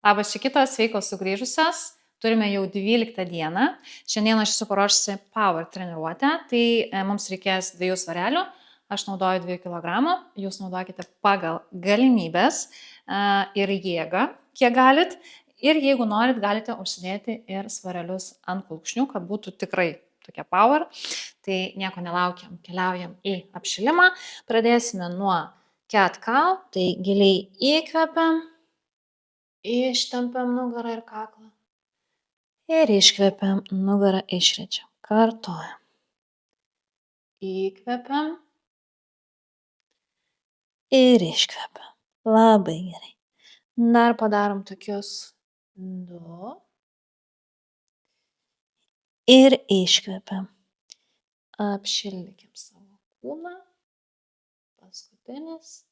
Labas, Šikitos, sveikos sugrįžusios. Turime jau 12 dieną. Šiandien aš esu paruošusi power treniruotę, tai mums reikės 2 svarelių. Aš naudoju 2 kg, jūs naudokite pagal galimybės ir jėgą, kiek galit. Ir jeigu norit, galite užsidėti ir svarelius ant kulkšnių, kad būtų tikrai tokia power. Tai nieko nelaukiam, keliaujam į apšilimą. Pradėsime nuo cat cow, tai giliai įkvepiam. Ištempiam nugarą ir kaklą. Ir iškvepiam, nugarą išrečiam. Kartojam. Įkvepiam. Ir iškvepiam. Labai gerai. Dar padarom tokius 2. Ir iškvepiam. Apšildykim savo kūną. Paskutinis.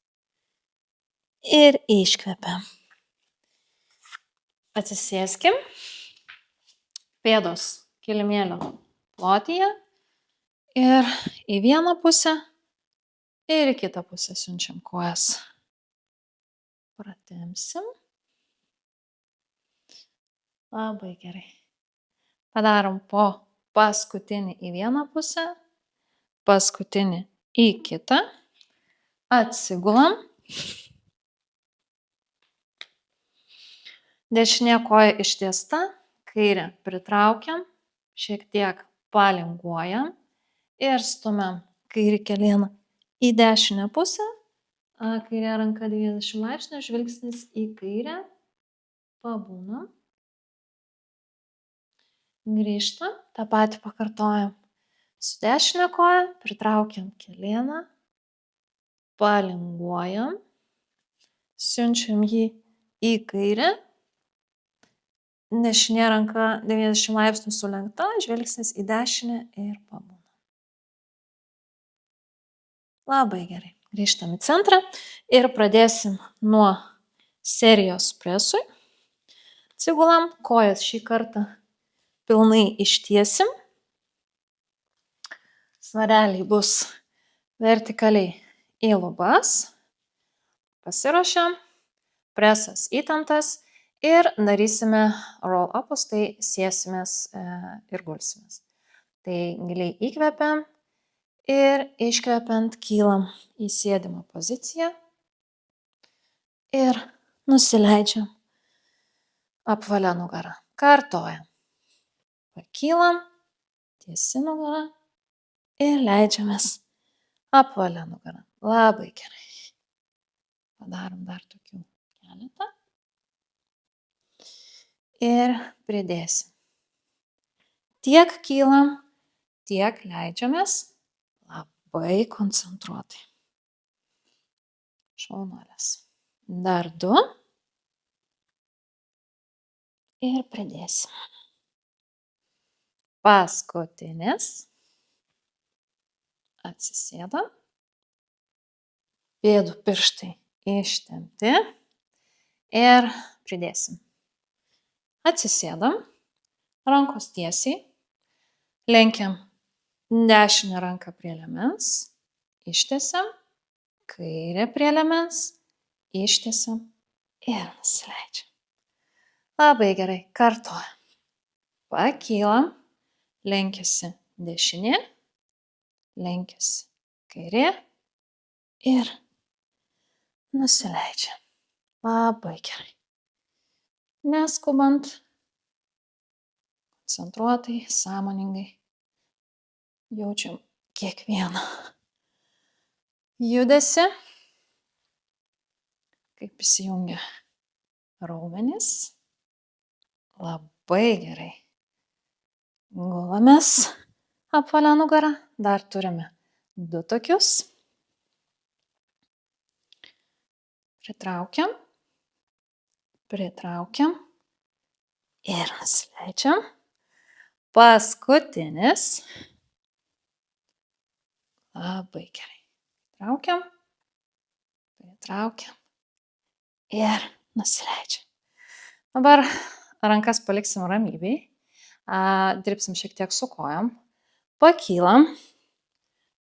Ir iškvepiam. Atsisėskim. Pėdos kilimėlio plotyje. Ir į vieną pusę. Ir į kitą pusę siunčiam kojas. Pratempsim. Labai gerai. Padarom po paskutinį į vieną pusę. Paskutinį į kitą. Atsigulam. Dešinė koja ištiesta, kairę pritraukiam, šiek tiek palinguojam ir stumiam kairį kelieną į dešinę pusę, kairė ranka 90 laipsnių, žvilgsnis į kairę, pabūnam, grįžtam, tą patį pakartojam. Su dešinė koja pritraukiam kelieną, palinguojam, siunčiam jį į kairę, dešinė ranka 90 laipsnių sulenkta, žvilgsnis į dešinę ir pabūnam. Labai gerai. Grįžtam į centrą ir pradėsim nuo serijos presui. Atsigulam, kojas šį kartą pilnai ištiesim. Svareliai bus vertikaliai į lubas. Pasiruošiam. Presas įtemptas. Ir darysime roll upus, tai sėsimės ir gulsimės. Tai giliai įkvepiam ir iškvepiant kylam į sėdimą poziciją ir nusileidžiam apvalia nugarą. Kartojam. Pakylam, tiesi nugara ir leidžiamės apvalia nugarą. Labai gerai. Padarom dar tokių keletą. Ir pridėsim. Tiek kylam, tiek leidžiamės labai koncentruotai. Šaunuolės. Dar 2. Ir pridėsim. Paskutinis. Atsisėdam. Pėdų pirštai ištempti. Ir pridėsim. Atsisėdam, rankos tiesiai, lenkiam dešinę ranką prie liemens, ištiesiam, kairę prie liemens, ištiesiam ir nusileidžiam. Labai gerai, kartojam. Pakylam, lenkiasi dešinė, lenkiasi kairė ir nusileidžiam. Labai gerai. Neskubant, koncentruotai, sąmoningai jaučiam kiekvieną judesį, kaip įsijungia raumenys. Labai gerai. Gulamės apvalia nugarą. Dar turime 2 tokius. Pritraukiam. Pritraukiam ir nusileidžiam. Paskutinis. Labai gerai. Pritraukiam, pritraukiam ir nusileidžiam. Dabar rankas paliksim ramybėj. Dirbsim šiek tiek su kojom. Pakylam.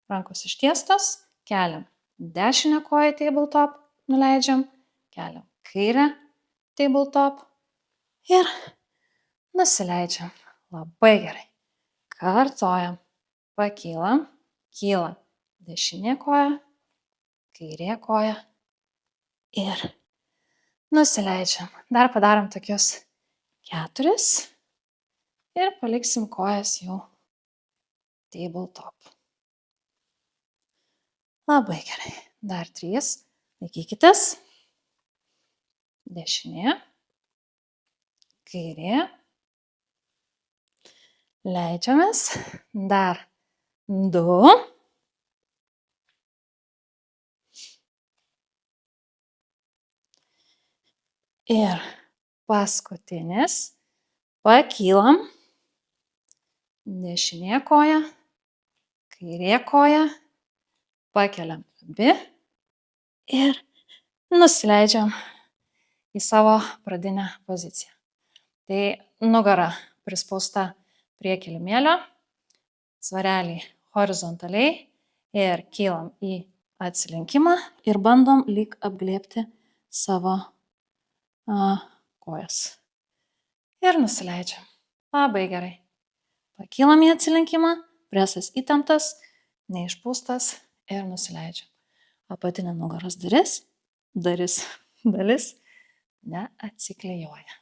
Rankos ištiestos. Keliam dešinę koją tabletop. Nuleidžiam. Keliam kairę tabletop, ir nusileidžiam. Labai gerai. Kartojam. Pakylam. Kyla dešinė koja, kairė koja ir nusileidžiam. Dar padarom tokius 4 ir paliksim kojas jau tabletop. Labai gerai. Dar 3. Laikykitės. Dešinė, kairė. Leidžiamės. Dar 2. Ir paskutinis. Pakylam. Dešinė koja, kairė koja. Pakeliam abi ir nusileidžiam į savo pradinę poziciją. Tai nugara prispausta prie kilimėlio, svareliai horizontaliai ir kylam į atsilenkimą ir bandom lyg apglėbti savo kojas. Ir nusileidžiam. Labai gerai. Pakylam į atsilenkimą, presas įtemptas, neišpūstas ir nusileidžiam. Apatinė nugaros dalis neatsiklijuoja.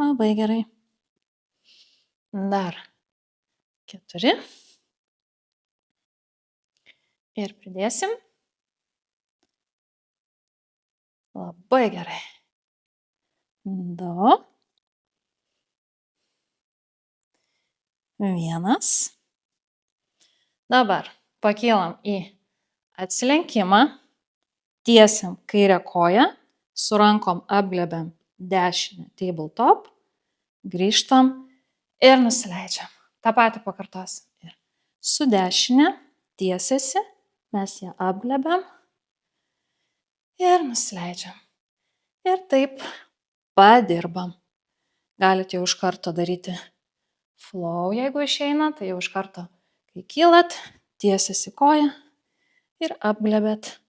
Labai gerai. Dar 4. Ir pridėsim. Labai gerai. 2. 1. Dabar pakylam į atsilenkimą, tiesiam kairę koją, su rankom apglėbiam dešinę tabletop, grįžtam ir nusileidžiam. Ta patį pakartosim. Ir su dešinė tiesiasi, mes ją apglėbiam ir nusileidžiam. Ir taip padirbam. Galite jau iš karto daryti flow, jeigu išeina, tai jau iš karto, kai kylat, tiesiasi koją ir apglėbėt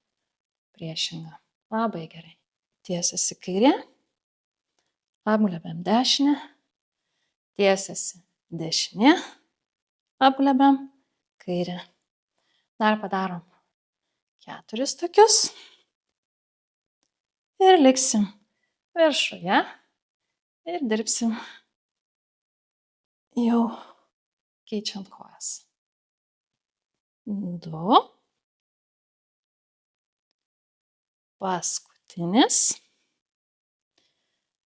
priešingą. Labai gerai. Tiesiasi kairė, apglėbiam dešinę, tiesiasi dešinė, apglėbiam kairę. Dar padarom 4 tokius ir liksim viršuje ir dirbsim jau keičiant kojas. 2. Paskutinis.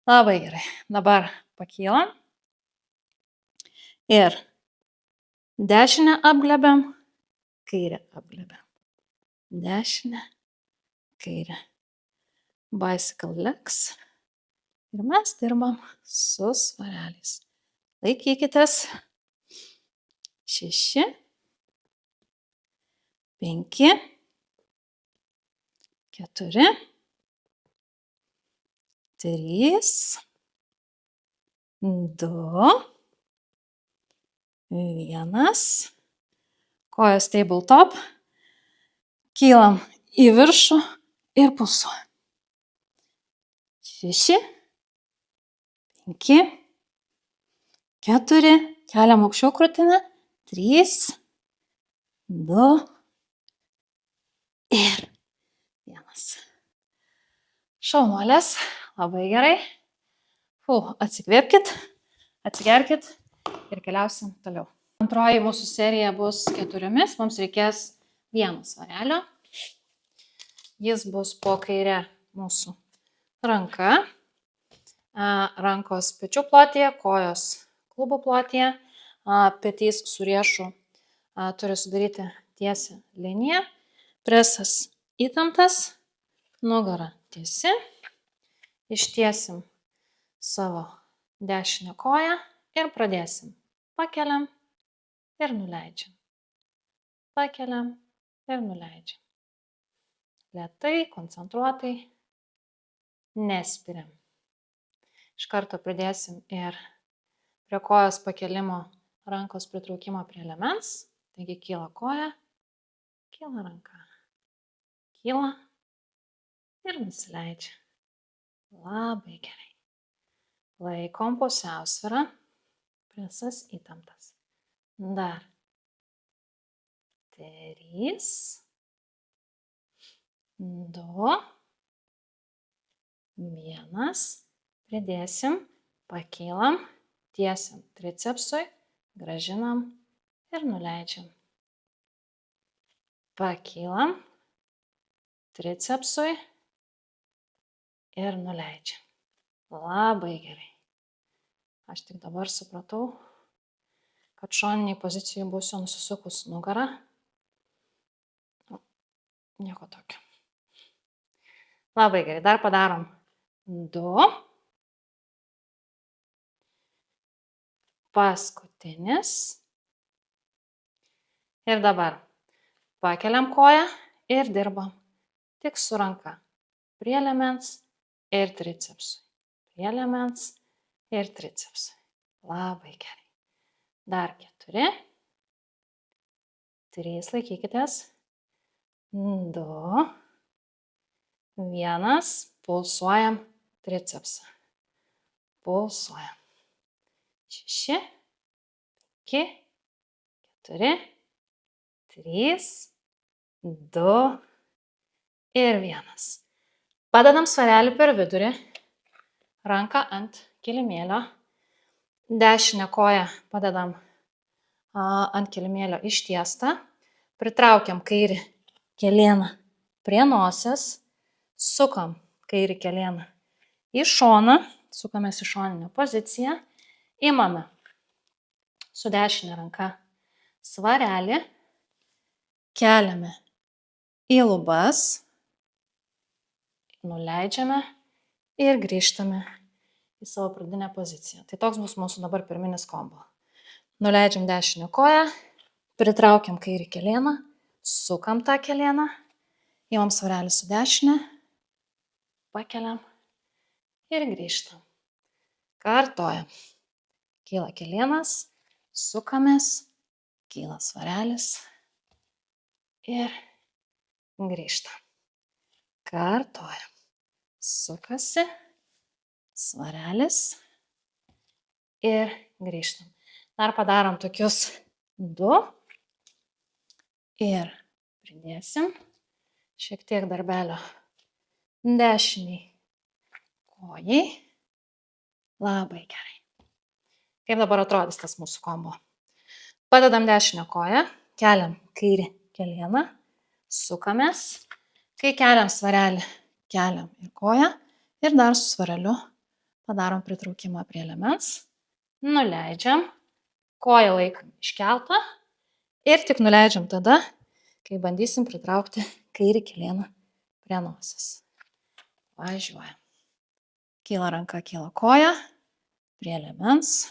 Labai gerai. Dabar pakylam. Ir dešinę apglėbiam, kairę apglėbiam. Dešinę, kairę. Bicycle legs. Ir mes dirbam su svareliais. Laikykitės. 6, 5, 4, 3, 2, 1. Kojos tabletop. Kylam į viršų ir pulsuojam. 6, 5, 4. Keliam aukščiau krūtinę. 3, 2 ir 1. Šaunuolės, labai gerai. Atsikvėpkit, atsigerkit ir keliausim toliau. Antroji mūsų serija bus 4. Mums reikės 1 svarelio. Jis bus po kairę mūsų ranka. Rankos pečių plotyje, kojos klubų plotyje. Petys su riešu turi sudaryti tiesią liniją. Presas įtemptas, nugara tiesi. Ištiesim savo dešinę koją ir pradėsim. Pakeliam ir nuleidžiam. Pakeliam ir nuleidžiam. Lėtai, koncentruotai, nespiriam. Iš karto pridėsim ir prie kojos pakelimo rankos pritraukimo prie liemens. Taigi kyla koja, kyla ranka. Kyla ir nusileidžia. Labai gerai. Laikom pusiausvyrą. Presas įtemptas. Dar. 3, 2, 1. Pridėsim, pakylam, tiesiam tricepsui, grąžinam ir nuleidžiam. Pakylam, tricepsui ir nuleidžiam. Labai gerai. Aš tik dabar supratau, kad šoniniai pozicijai būsiu nusisukus nugarą. Nieko tokio. Labai gerai. Dar padarom 2. Paskutinis. Ir dabar pakeliam koją ir dirbam tik su ranka. Prie liemens ir tricepsui. Prie liemens ir tricepsui. Labai gerai. Dar 4. 3, laikykitės. 2. 1. Pulsuojam tricepsą. Pulsuojam. 6, 5, 4, 3, 2 ir 1. Padedam svarelį per vidurį, ranką ant kilimėlio, dešinę koją padedam ant kilimėlio ištiestą, pritraukiam kairį kelėną prie nosies, sukam kairį kelėną į šoną, sukamės į šoninę poziciją, imame su dešinė ranka svarelį, keliame į lubas, nuleidžiame ir grįžtame į savo pradinę poziciją. Tai toks bus mūsų dabar pirminis kombo. Nuleidžiam dešinę koją, pritraukiam kairį kelėną, sukam tą kelėną, imam svarelį su dešinė, pakeliam ir grįžtam. Kartojam. Kyla kelėnas, sukamės, kyla svarelis ir grįžtam. Kartojam. Sukasi, svarelis ir grįžtam. Dar padarom tokius 2 ir pridėsim šiek tiek darbelio dešiniai kojai. Labai gerai. Kaip dabar atrodys tas mūsų kombo? Padedam dešinę koją, keliam kairį kelėną, sukamės. Kai keliam svarelį, keliam ir koją ir dar su svareliu padarom pritraukimą prie liemens, nuleidžiam, koją laikom iškeltą ir tik nuleidžiam tada, kai bandysim pritraukti kairį kelėną prie nosies. Važiuojam. Kyla ranka, kyla koja, prie liemens,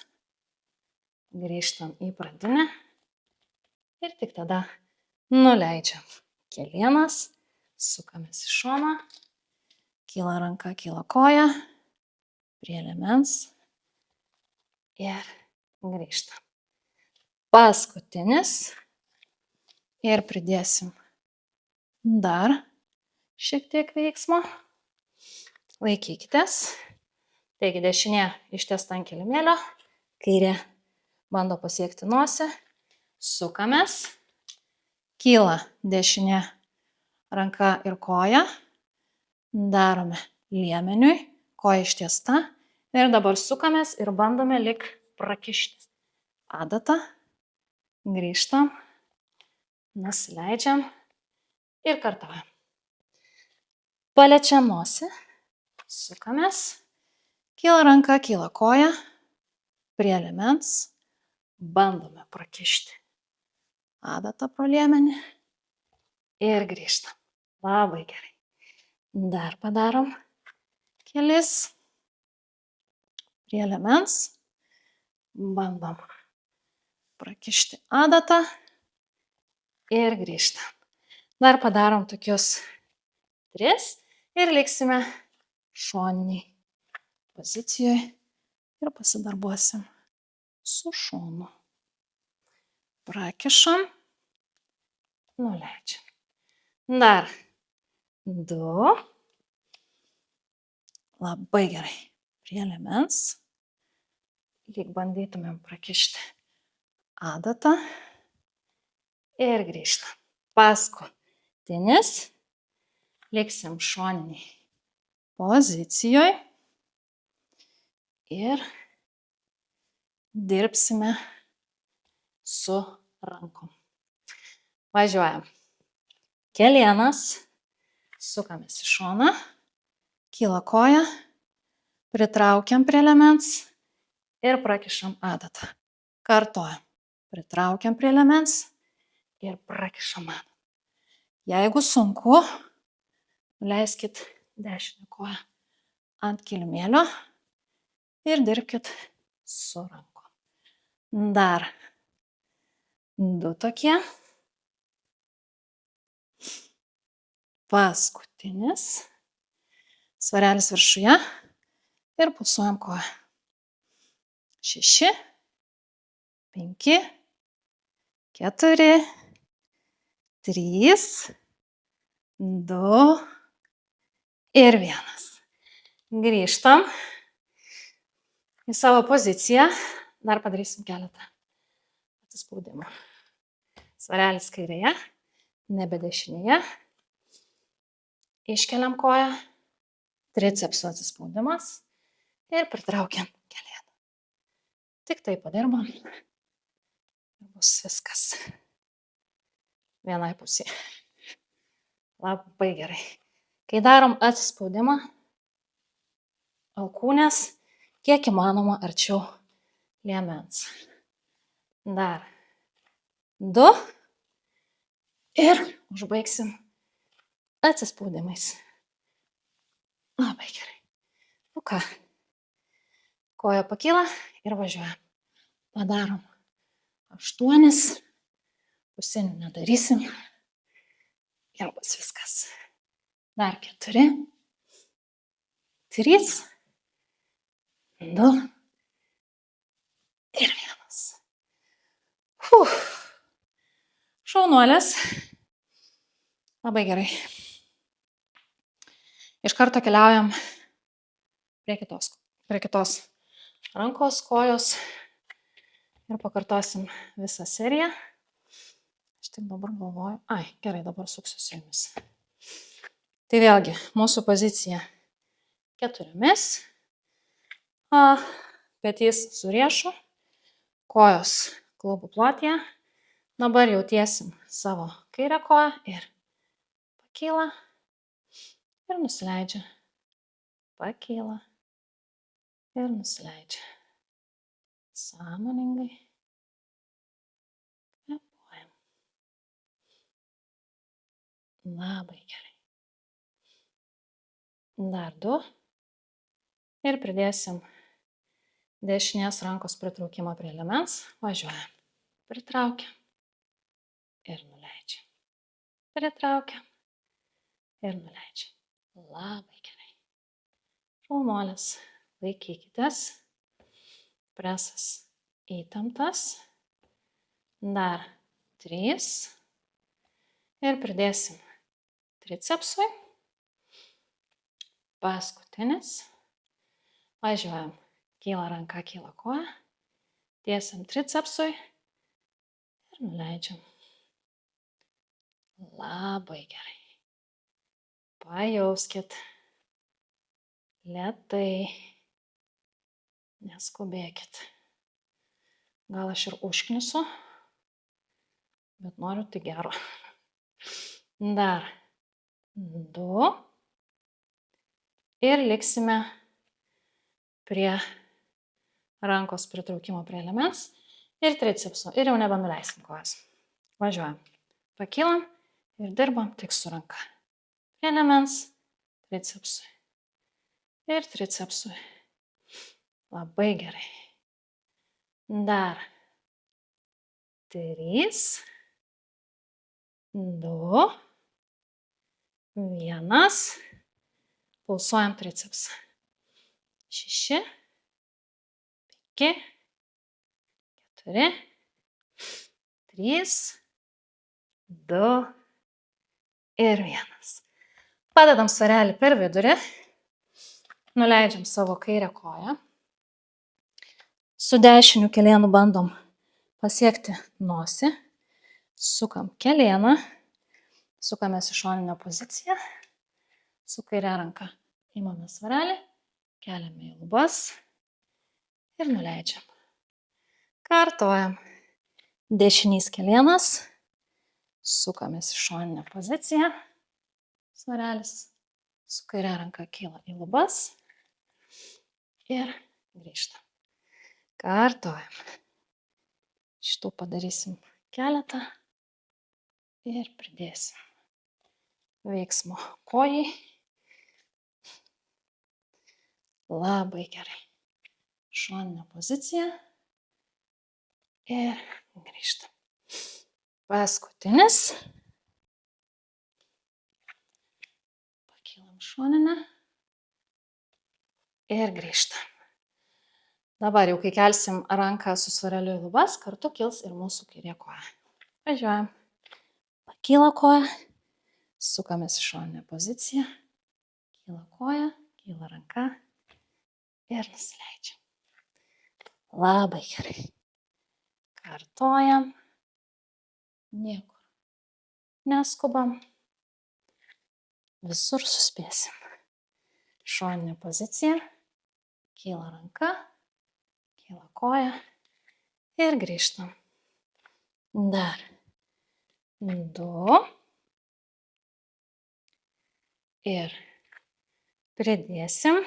grįžtam į pradinę ir tik tada nuleidžiam kelėnas, sukamės į šoną, kyla ranka, kyla koja, prie liemens ir grįžtam. Paskutinis ir pridėsim dar šiek tiek veiksmo. Laikykitės. Taigi dešinė ištiesta ant kilimėlio, kairė bando pasiekti nosį, sukamės, kyla dešinė ranka ir koja, darome liemeniui, koja ištiesta ir dabar sukamės ir bandome lyg prakišti adatą, grįžtam, nusileidžiam ir kartojam. Paliečiam nosį, sukamės, kyla ranka, kyla koja, prie liemens, bandome prakišti adatą pro liemenį ir grįžtam. Labai gerai. Dar padarom kelis prie liemens, bandom prakišti adatą ir grįžtam. Dar padarom tokius 3 ir liksime šoniniai pozicijoje ir pasidarbuosim su šonu. Prakišam, nuleidžiam. Dar 2. Labai gerai. Prie liemens, lyg bandytumėm prakišti adatą ir grįžtam. Paskutinis, liksim šoniniai pozicijoje ir dirbsime su rankom. Važiuojam. Kelienas, sukamės į šoną, kyla koja, pritraukiam prie liemens ir prakišam adatą. Kartojam. Pritraukiam prie liemens ir prakišam adatą. Jeigu sunku, leiskit dešinę koją ant kilimėlio ir dirbkit su rankom. Dar 2 tokie. Paskutinis. Svarelis viršuje ir pulsuojam koją. 6, 5, 4, 3, 2 ir 1. Grįžtam į savo poziciją. Dar padarysim keletą atsispaudimų. Svarelis kairėje, nebe dešinėje. Iškeliam koją, tricepsų atsispaudimas ir pritraukiam kelieną. Tik tai padirbam ir bus viskas. Vienai pusėje. Labai gerai. Kai darom atsispaudimą, alkūnės kiek įmanoma arčiau liemens. Dar 2 ir užbaigsim atsispaudimais. Labai gerai. Nu ką, koja pakyla ir važiuojam. Padarom 8, pusinių nedarysim ir bus viskas. Dar 4, 3, 2 ir 1. Šaunuolės. Labai gerai. Iš karto keliaujam prie kitos rankos, kojos ir pakartosim visą seriją. Aš tik dabar galvoju, gerai, dabar suksiu su jumis. Tai vėlgi, mūsų pozicija 4. Petys su riešu, kojos klubų plotyje. Dabar jau tiesim savo kairę koją ir pakyla ir nusileidžia. Pakyla ir nusileidžia. Sąmoningai kvėpuojam. Labai gerai. Dar 2 ir pridėsim dešinės rankos pritraukimą prie liemens. Važiuojam. Pritraukiam ir nuleidžiam. Pritraukiam ir nuleidžiam. Labai gerai. Šaunuolės. Laikykitės. Presas įtemptas. Dar 3 ir pridėsim tricepsui. Paskutinis. Važiuojam. Kyla ranka, kyla koja. Tiesiam tricepsui ir nuleidžiam. Labai gerai. Pajauskit. Lėtai. Neskubėkit. Gal aš ir užknisu, bet noriu tik gero. Dar 2 ir liksime prie rankos pritraukimo prie liemens ir tricepsų. Ir jau nebenuleisim kojas. Važiuojam. Pakylam ir dirbam tik su ranka. Prie liemens, tricepsui. Ir tricepsui. Labai gerai. Dar 3, 2, 1. Pulsuojam tricepsą. 6, 5, 4, 3, 2 ir 1. Padedam svarelį per vidurį. Nuleidžiam savo kairę koją. Su dešiniu kelienu bandom pasiekti nosį. Sukam kelieną. Sukamės į šoninę poziciją. Su kaire ranka imame svarelį. Keliame į lubas. Ir nuleidžiam. Kartojam. Dešinys kelienas. Sukamės į šoninę poziciją. Svarelis su kaire ranka kyla į lubas. Ir grįžtam. Kartojam. Šitų padarysim keletą. Ir pridėsim veiksmo kojai. Labai gerai. Šoninė pozicija. Ir grįžtam. Paskutinis. Pakylam šoninę. Ir grįžtam. Dabar jau kai kelsim ranką su svareliu į lubas, kartu kils ir mūsų kairė koja. Važiuojam. Pakyla koja. Sukamės į šoninę poziciją. Kyla koja, kyla ranka. Ir nusileidžiam. Labai gerai. Kartojam. Niekur neskubam. Visur suspėsim. Šoninė pozicija. Kyla ranka. Kyla koja. Ir grįžtam. Dar 2. Ir pridėsim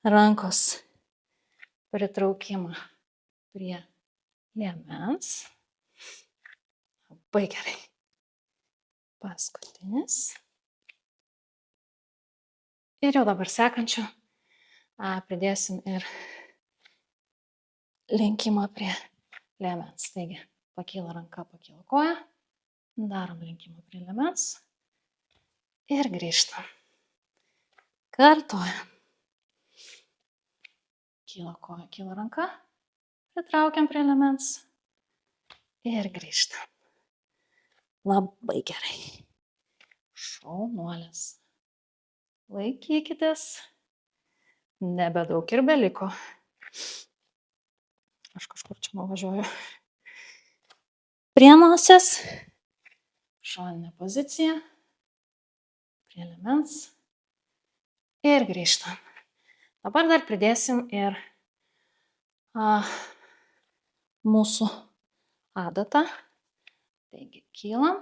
rankos pritraukimą prie liemens. Labai gerai. Paskutinis. Ir jau dabar sekančiu pridėsim ir linkimą prie liemens. Taigi, pakyla ranka, pakyla koja. Darom linkimą prie liemens. Ir grįžtam. Kartojam. Kyla koja, kyla ranka. Pritraukiam prie liemens. Ir grįžtam. Labai gerai. Šaunuolės. Laikykitės. Nebedaug ir beliko. Aš kažkur čia nuvažiuoju. Prie nosies. Šoninė pozicija. Prie liemens. Ir grįžtam. Dabar dar pridėsim ir mūsų adatą. Taigi kylam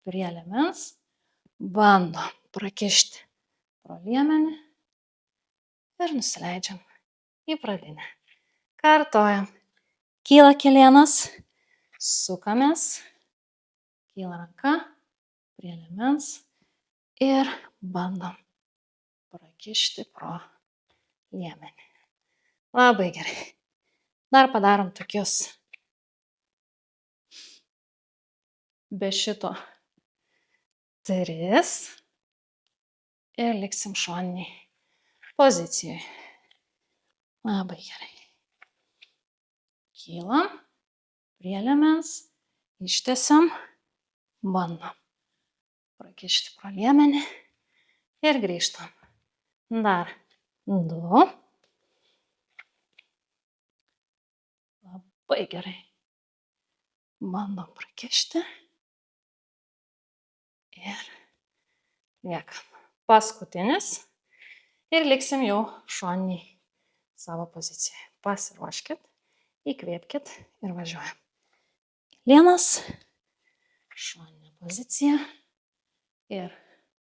prie liemens, bandom prakišti pro liemenį ir nusileidžiam į pradinę. Kartojam. Kyla kelienas, sukamės, kyla ranka prie liemens ir bandom prakišti pro liemenį. Labai gerai. Dar padarom tokius be šito 3 ir liksim šoniniai pozicijoje. Labai gerai. Kylam prie liemens, ištiesiam, bandom prakišti pro liemenį ir grįžtam. Dar 2. Labai gerai. Bandom prakišti. Ir liekam. Paskutinis. Ir liksim jau šoniniai savo pozicijoje. Pasiruoškit, įkvėpkit ir važiuojam. Kelienas, šoninė pozicija. Ir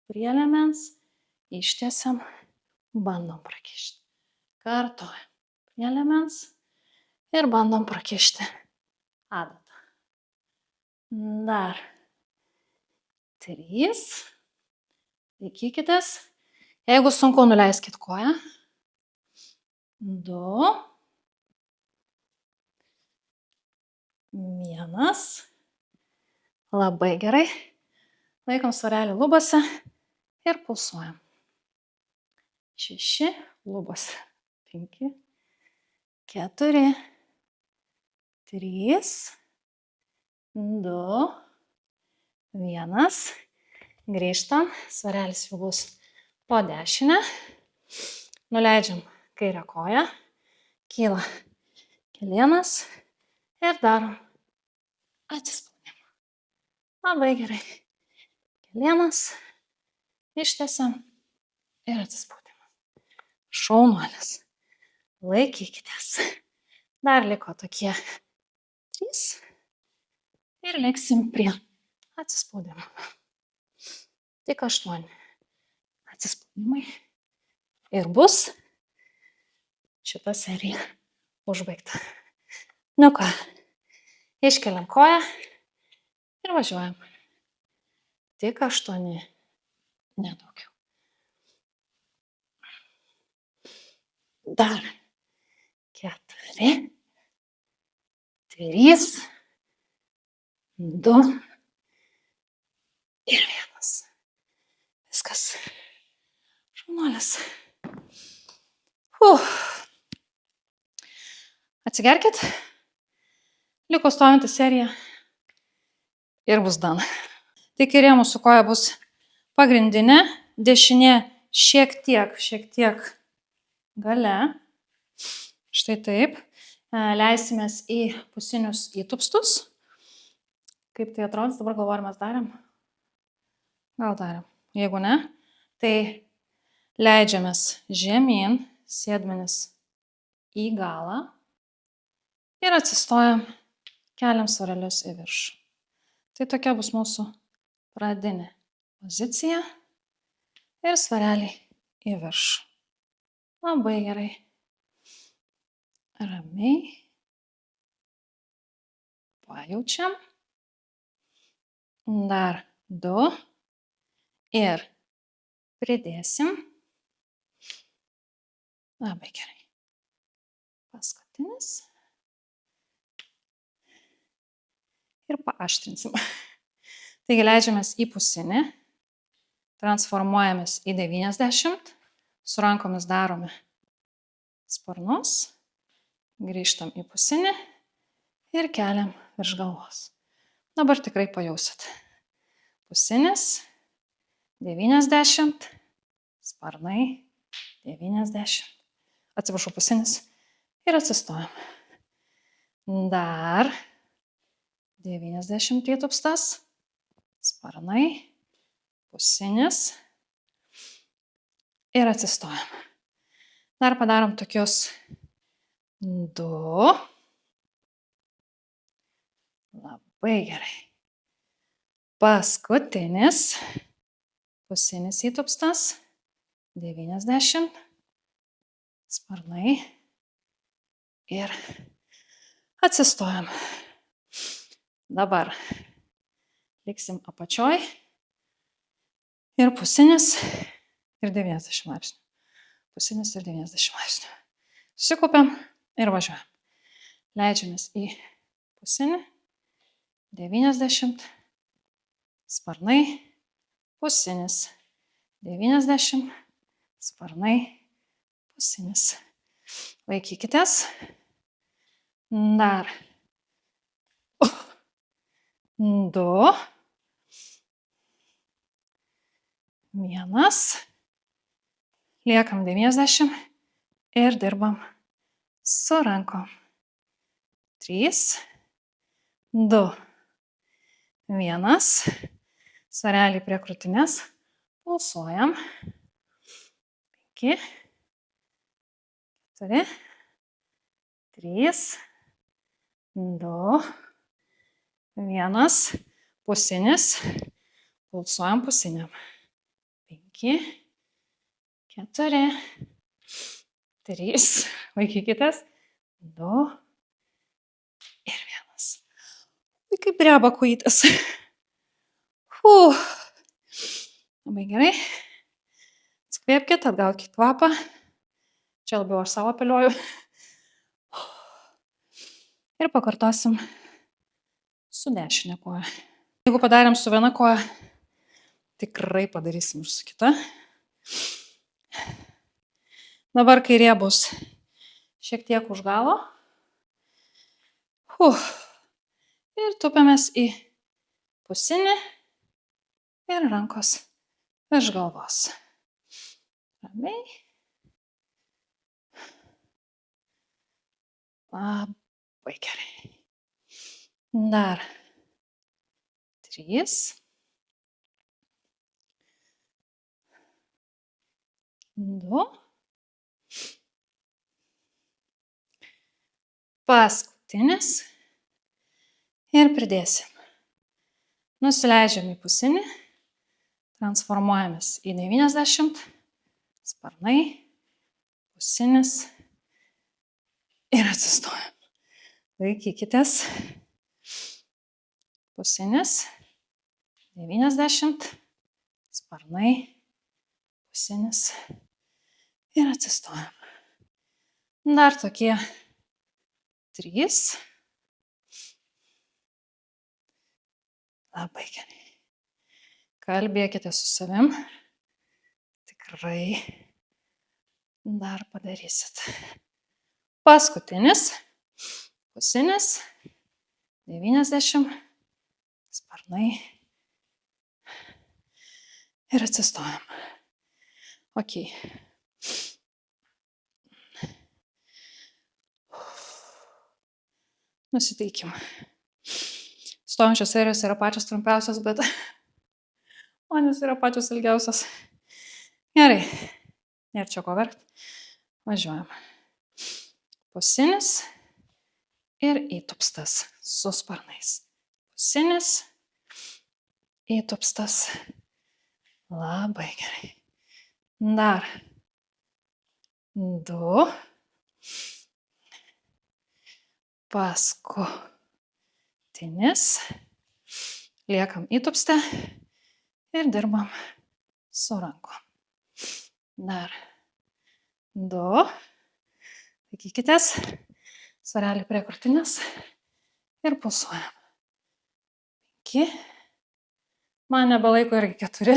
prie liemens ištiesiam, bandom prakišti. Kartojam prie liemens ir bandom prakišti adatą. Dar 3. Laikykitės. Jeigu sunku, nuleiskit koją. 2. 1. Labai gerai. Laikom svarelį lubose ir pulsuojam. 6. Lubose. 5. 4. 3. 2. 1. Grįžtam. Svarelis jau bus po dešinę. Nuleidžiam kairę koją. Kyla. Kelienas. Ir darom atsispaudimą. Labai gerai. Kelienas. Ištiesiam. Ir atsispaudimas. Šaunuolis. Laikykitės. Dar liko tokie 3. Ir liksim prie atsispaudimo. Tik 8 atsispaudimai. Ir bus šita serija užbaigta. Nu ką, iškeliam koją ir važiuojam. Tik 8, nedaugiau. Dar 4, 3, 2 ir 1. Viskas. Šaunuolis. Atsigerkit. Liko stovinti serija. Ir bus done. Tai kairė mūsų koja bus pagrindinė. Dešinė šiek tiek gale. Štai taip. Leisimės į pusinius įtupstus. Kaip tai atrodys, dabar galvoju, mes darėm? Gal darėm. Jeigu ne, tai leidžiamės žemyn, sėdmenis į galą ir atsistojam, keliam svarelius į viršų. Tai tokia bus mūsų pradinė pozicija ir svareliai į viršų. Labai gerai. Ramiai. Pajaučiam. Dar 2. Ir pridėsim. Labai gerai. Paskutinis. Ir paaštrinsim. Taigi leidžiamės į pusinį. Transformuojamės į 90. Su rankomis darome sparnus. Grįžtam į pusinį. Ir keliam virš galvos. Dabar tikrai pajausit. Pusinis. 90. Sparnai. 90. Atsiprašau, pusinis. Ir atsistojam. Dar 90 įtupstas. Sparnai. Pusinis. Ir atsistojam. Dar padarom tokius 2. Labai gerai. Paskutinis. Pusinis įtupstas. 90. Sparnai. Ir atsistojam. Dabar liksim apačioj. Ir pusinis. Ir 90 laipsnių. Pusinis ir 90 laipsnių. Susikaupiam ir važiuojam. Leidžiamės į pusinį. 90. Sparnai. Pusinis. 90. Sparnai. Pusinis. Laikykitės. Dar 2. 1. Liekam 90. Ir dirbam su rankom. 3. 2. 1. Svarelį prie krūtinės. Pulsuojam. 5. 4. 3. 2. 1. Pusinis. Pulsuojam pusiniam. 5. 4. 3. Laikykitės. 2. Ir 1. Kaip dreba kojytės. Labai gerai. Atsikvėpkite, atgaukite kvapą. Čia labiau aš savo apeliuoju. Ir pakartosim su dešinė koja. Jeigu padarėm su viena koja, tikrai padarysim ir su kita. Dabar kairė bus šiek tiek už galo. Ir tupiamės į pusinį ir rankos virš galvos. Ramiai. Labai gerai. Dar 3. 2. Paskutinis. Ir pridėsim. Nusileidžiam į pusinį. Transformuojamės į 90. Sparnai. Pusinis. Ir atsistojam. Laikykitės. Pusinis. 90. Sparnai. Pusinis. Ir atsistojam. Dar tokie 3. Labai gerai. Kalbėkite su savim. Tikrai dar padarysit. Paskutinis. Pusinis. 90. Sparnai. Ir atsistojam. Ok. Nusiteikim. Stojančios serijos yra pačios trumpiausios, bet manęs yra pačios ilgiausios. Gerai. Nėra čia ko verkt. Važiuojam. Pusinis ir įtupstas su sparnais. Pusinis, įtupstas. Labai gerai. Dar 2. Paskutinis. Liekam įtupstę ir dirbam su rankom. Dar 2. Laikykitės. Svarelį prie krūtinės ir pulsuojam. 5. Man nebelaiko irgi 4.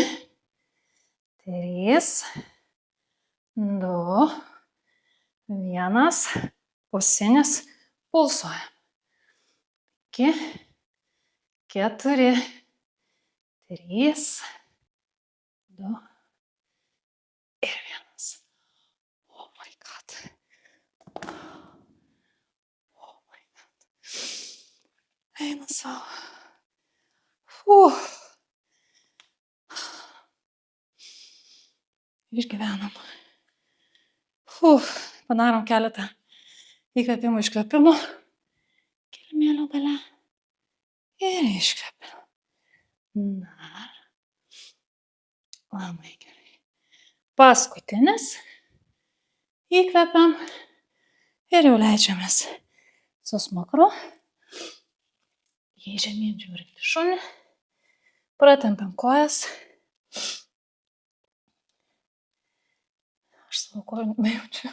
3. 2. 1. Pusinis. Pulsuojam. 5. 4. 3. 2. Ir 1. Oh my god. Oh my god. Eina savo. Išgyvenam. Padarom keletą įkvėpimų, iškvėpimų. Kilimėlio gale. Ir iškvėpim. Dar. Labai gerai. Paskutinis. Įkvėpiam. Ir jau leidžiamės su smakru. Į žemyn žiūrint į šunį. Pratempiam kojas. Aš savo kojų nebejaučiu.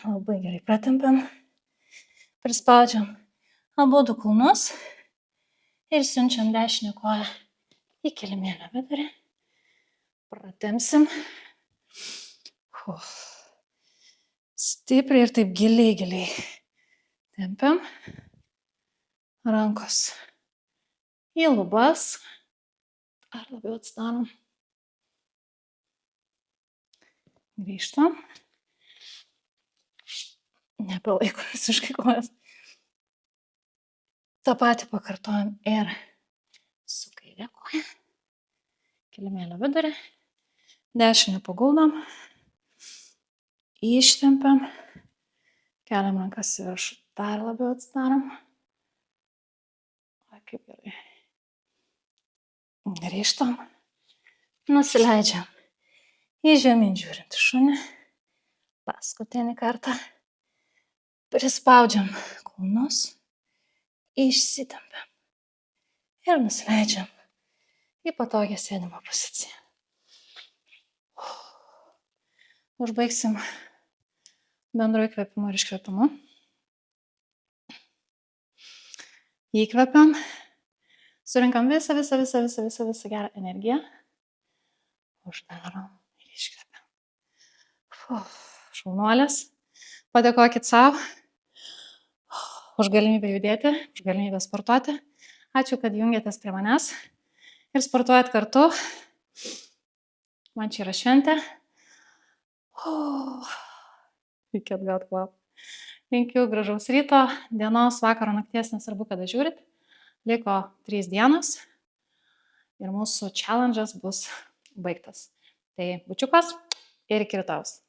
Labai gerai pratempiam. Prispaudžiam abudu kulnus. Ir siunčiam dešinę koją į kilimėlio vidurį. Pratempsim. Stipriai ir taip giliai. Tempiam. Rankos į lubas. Ar labiau atsidarom. Grįžtam. Nepalaiko visiškai kojas. Ta patį pakartojam ir su kairė koja. Kilimėlio vidurį. Dešinę paguldom. Ištempiam. Keliam rankas į viršų. Dar labiau atsidarom. O, kaip gerai. Grįžtam. Nusileidžiam. Į žemyn žiūrint šunį. Paskutinį kartą. Prispaudžiam kulnus. Išsitempiam. Ir nusileidžiam į patogią sėdimo poziciją. Užbaigsim bendru įkvėpimu ir iškvėpimu. Įkvepiam. Surinkam visą gerą energiją. Uždarom ir iškvepiam. Šaunuolės. Padėkokit savo už galimybę judėti, už galimybę sportuoti. Ačiū, kad jungiatės prie manęs ir sportuojat kartu. Man čia yra šventė. Reikia atgaut kvapą. Linkiu gražaus ryto, dienos, vakaro, nakties, nesvarbu, kada žiūrit. Liko 3 dienos ir mūsų challenge'as bus baigtas. Tai bučiukas ir iki rytojaus.